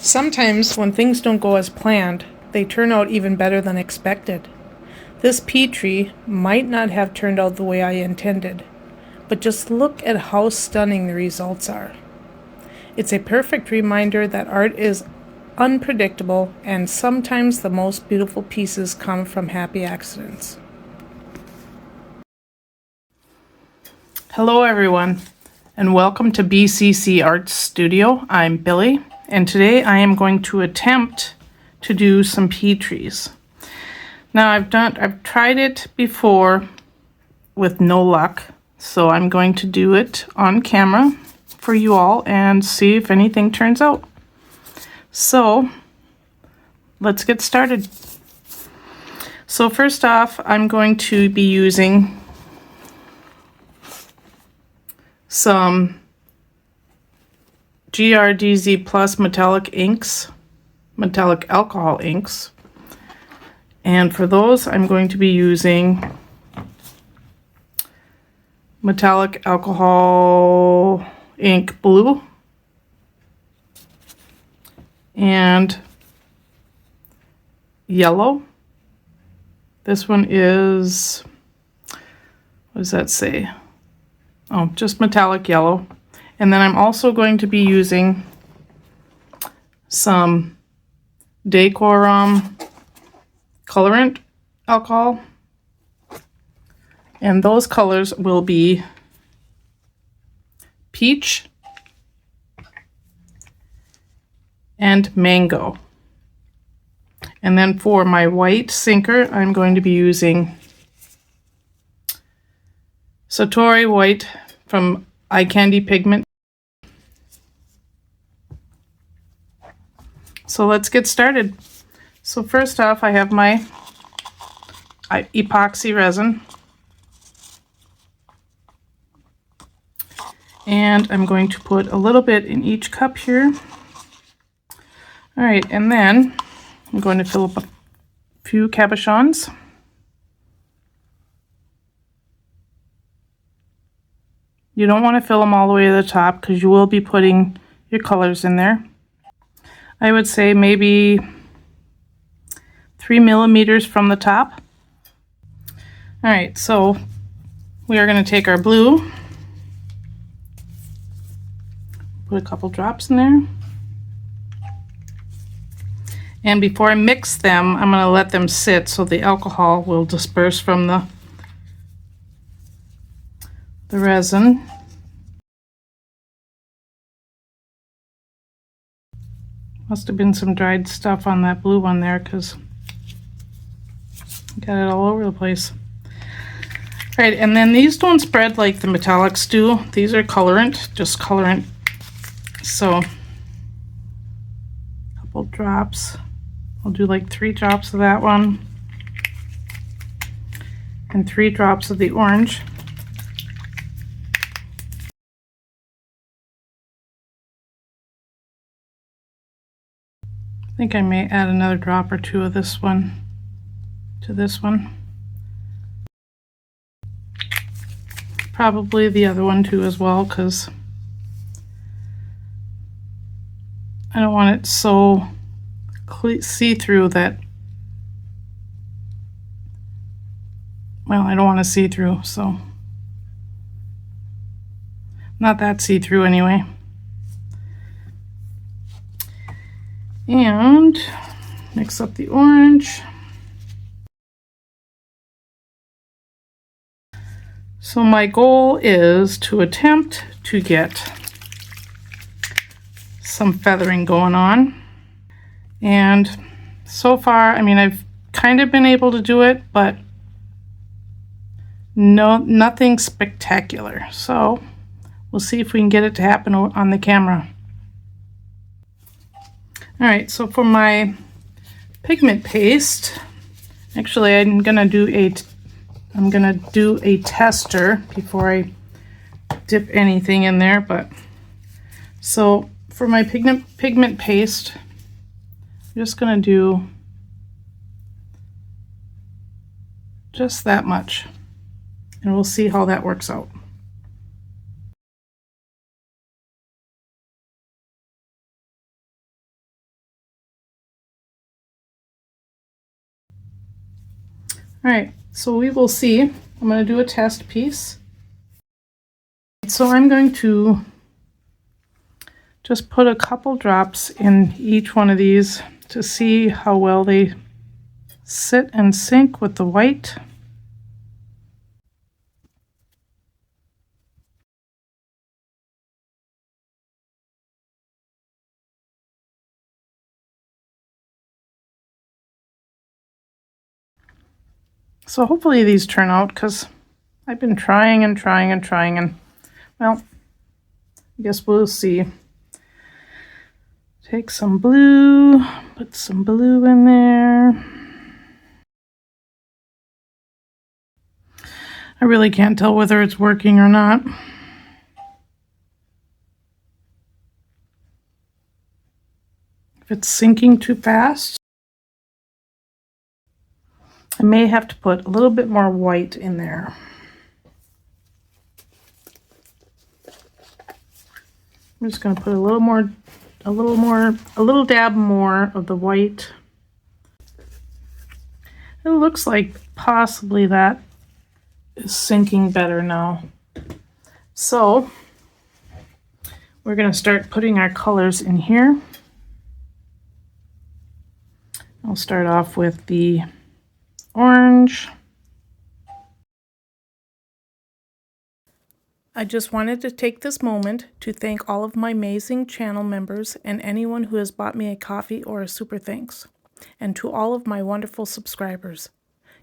Sometimes when things don't go as planned, they turn out even better than expected. This Petri might not have turned out the way I intended, but just look at how stunning the results are. It's a perfect reminder that art is unpredictable, and sometimes the most beautiful pieces come from happy accidents. Hello everyone, and welcome to BCC Art Studio. I'm Billy, and today I am going to attempt to do some Petris. Now I've tried it before with no luck, so I'm going to do it on camera for you all and see if anything turns out. So let's get started. So first off, I'm going to be using some GRDZ Plus metallic inks, metallic alcohol inks. And for those, I'm going to be using metallic alcohol ink blue and yellow. This one is, what does that say? Oh, just metallic yellow. And then I'm also going to be using some DecorRom colorant alcohol. And those colors will be peach and mango. And then for my white sinker, I'm going to be using Satori White from Eye Candy Pigment. So let's get started. So first off, I have my epoxy resin. And I'm going to put a little bit in each cup here. All right, and then I'm going to fill up a few cabochons. You don't want to fill them all the way to the top because you will be putting your colors in there. I would say maybe 3 millimeters from the top. All right, so we are going to take our blue, put a couple drops in there. And before I mix them, I'm going to let them sit so the alcohol will disperse from the resin. Must have been some dried stuff on that blue one there because got it all over the place. All right, and then these don't spread like the metallics do. These are colorant, just colorant. So a couple drops. I'll do like 3 drops of that one and 3 drops of the orange. I think I may add another drop or 2 of this one to this one. Probably the other one too as well, because I don't want it so see-through that, well, I don't want to see-through, so not that see-through anyway. And mix up the orange. So my goal is to attempt to get some feathering going on. And so far, I mean, I've kind of been able to do it, but nothing spectacular. So we'll see if we can get it to happen on the camera. All right, so for my pigment paste, actually I'm gonna do a tester before I dip anything in there. But so for my pigment paste, I'm just gonna do just that much, and we'll see how that works out. All right, so we will see. I'm going to do a test piece. So I'm going to just put a couple drops in each one of these to see how well they sit and sync with the white. So hopefully these turn out, because I've been trying and trying and trying, and well, I guess we'll see. Take some blue, put some blue in there. I really can't tell whether it's working or not. If it's sinking too fast, I may have to put a little bit more white in there. I'm just going to put a little dab more of the white. It looks like possibly that is sinking better now. So we're going to start putting our colors in here. I'll start off with the orange. I just wanted to take this moment to thank all of my amazing channel members and anyone who has bought me a coffee or a super thanks. And to all of my wonderful subscribers.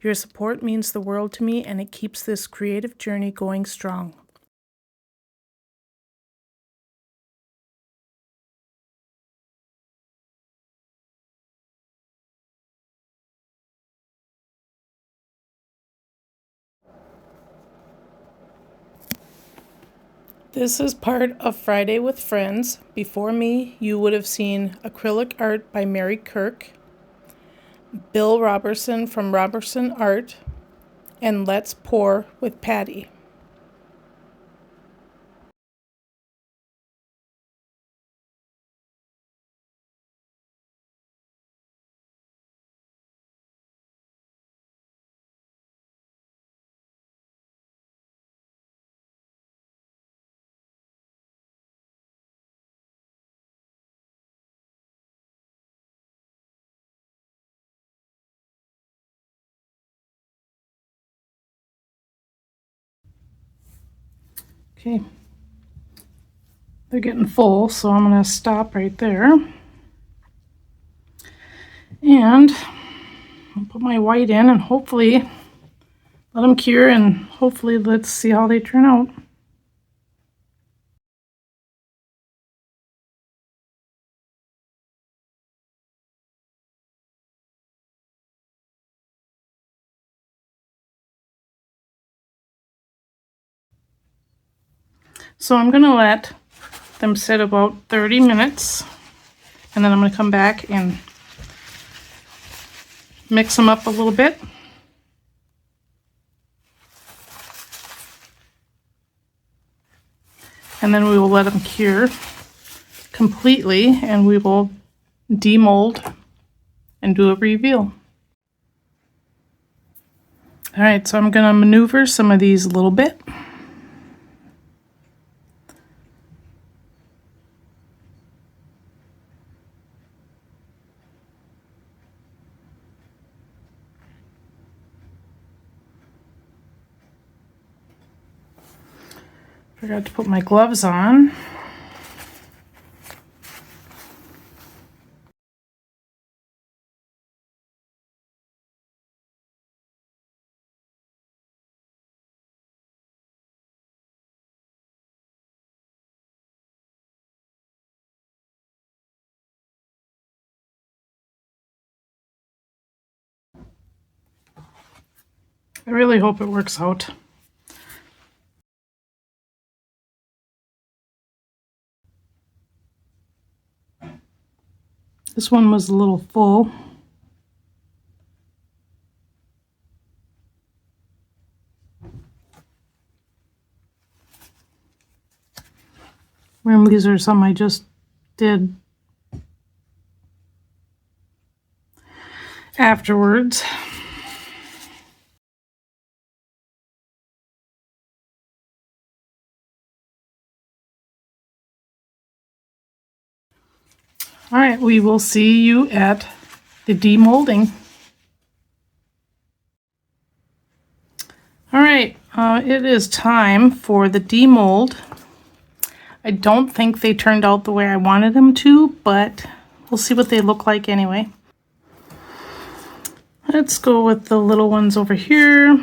Your support means the world to me, and it keeps this creative journey going strong. This is part of Friday with Friends. Before me, you would have seen acrylic art by Mary Kirk, Bill Robertson from Robertson Art, and Let's Pour with Patty. Okay, they're getting full, so I'm going to stop right there. And I'll put my white in and hopefully let them cure, and hopefully let's see how they turn out. So I'm going to let them sit about 30 minutes, and then I'm going to come back and mix them up a little bit. And then we will let them cure completely, and we will demold and do a reveal. All right, so I'm going to maneuver some of these a little bit. Forgot to put my gloves on. I really hope it works out. This one was a little full. Remember, these are some I just did afterwards. All right, we will see you at the demolding. All right, it is time for the demold. I don't think they turned out the way I wanted them to, but we'll see what they look like anyway. Let's go with the little ones over here.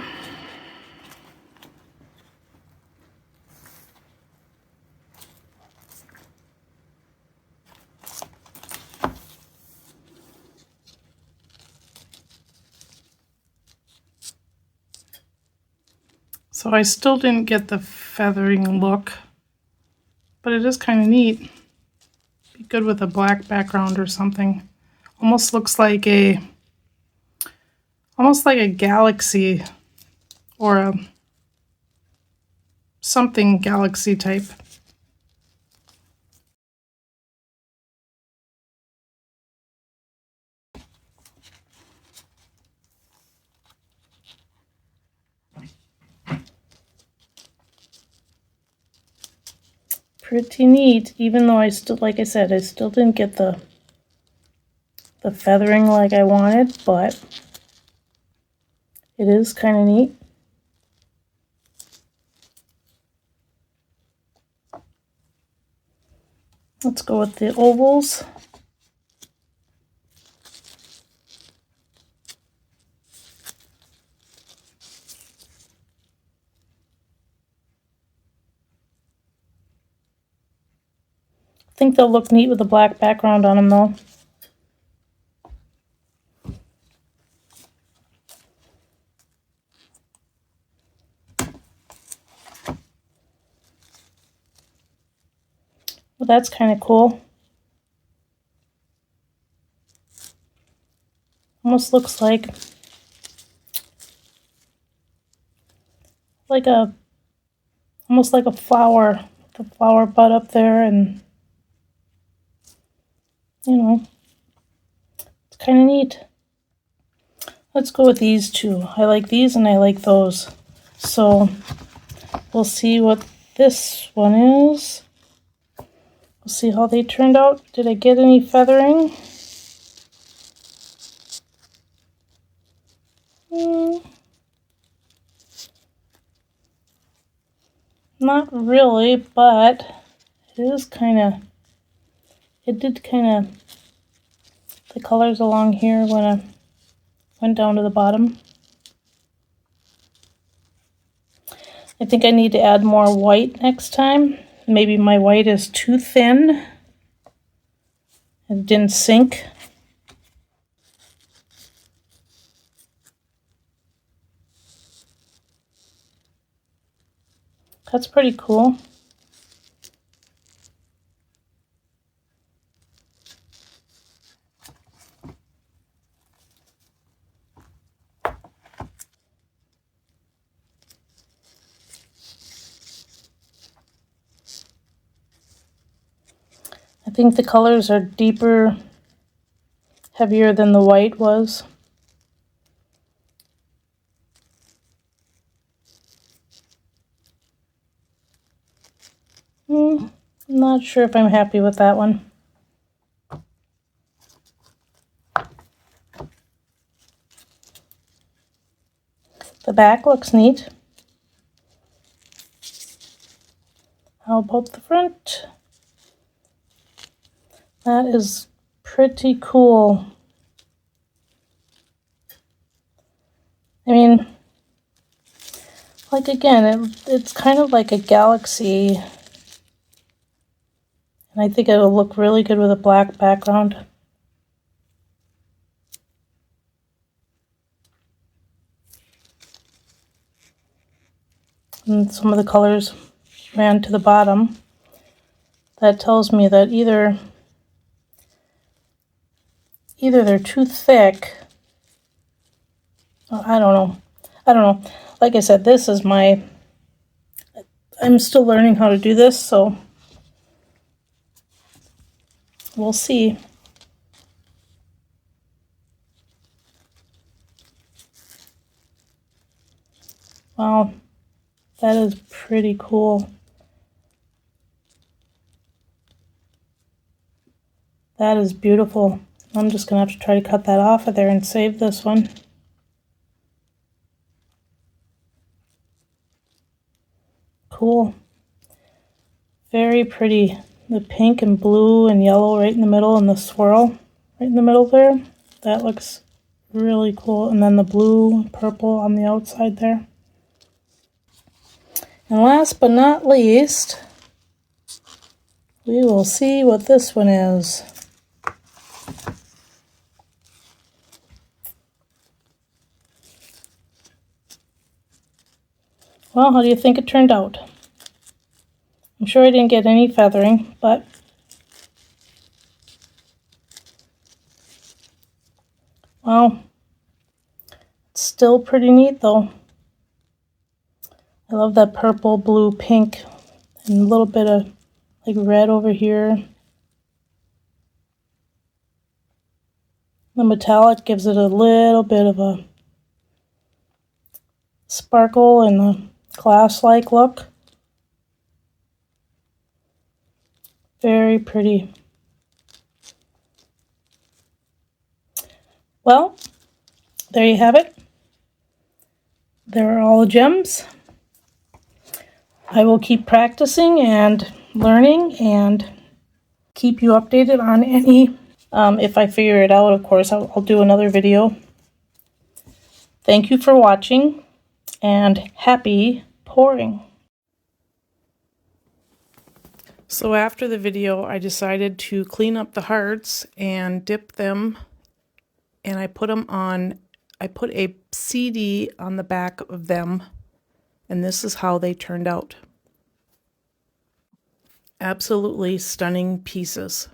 So I still didn't get the feathering look, but it is kind of neat. Be good with a black background or something. Almost looks like a galaxy or a something galaxy type. Pretty neat, even though I still, like I said, I still didn't get the feathering like I wanted, but it is kind of neat. Let's go with the ovals. I think they'll look neat with a black background on them though. Well, that's kind of cool. Almost looks like almost like a flower. The flower bud up there, and you know, it's kind of neat. Let's go with these two. I like these and I like those. So we'll see what this one is. We'll see how they turned out. Did I get any feathering? Not really, but it is kind of, it did kind of, the colors along here when I went down to the bottom. I think I need to add more white next time. Maybe my white is too thin. It didn't sink. That's pretty cool. I think the colors are deeper, heavier than the white was. I'm not sure if I'm happy with that one. The back looks neat. How about the front? That is pretty cool. I mean, like again, it's kind of like a galaxy. And I think it'll look really good with a black background. And some of the colors ran to the bottom. That tells me that either they're too thick. I don't know. Like I said, this is I'm still learning how to do this, so we'll see. Wow, that is pretty cool. That is beautiful. I'm just going to have to try to cut that off of there and save this one. Cool. Very pretty. The pink and blue and yellow right in the middle and the swirl right in the middle there. That looks really cool. And then the blue, purple on the outside there. And last but not least, we will see what this one is. Well, how do you think it turned out? I'm sure I didn't get any feathering, but wow, it's still pretty neat though. I love that purple, blue, pink, and a little bit of like red over here. The metallic gives it a little bit of a sparkle and a glass-like look. Very pretty. Well, there you have it. There are all the gems. I will keep practicing and learning and keep you updated on any. If I figure it out, of course, I'll do another video. Thank you for watching and happy pouring. So after the video, I decided to clean up the hearts and dip them, and I put a CD on the back of them, and this is how they turned out. Absolutely stunning pieces.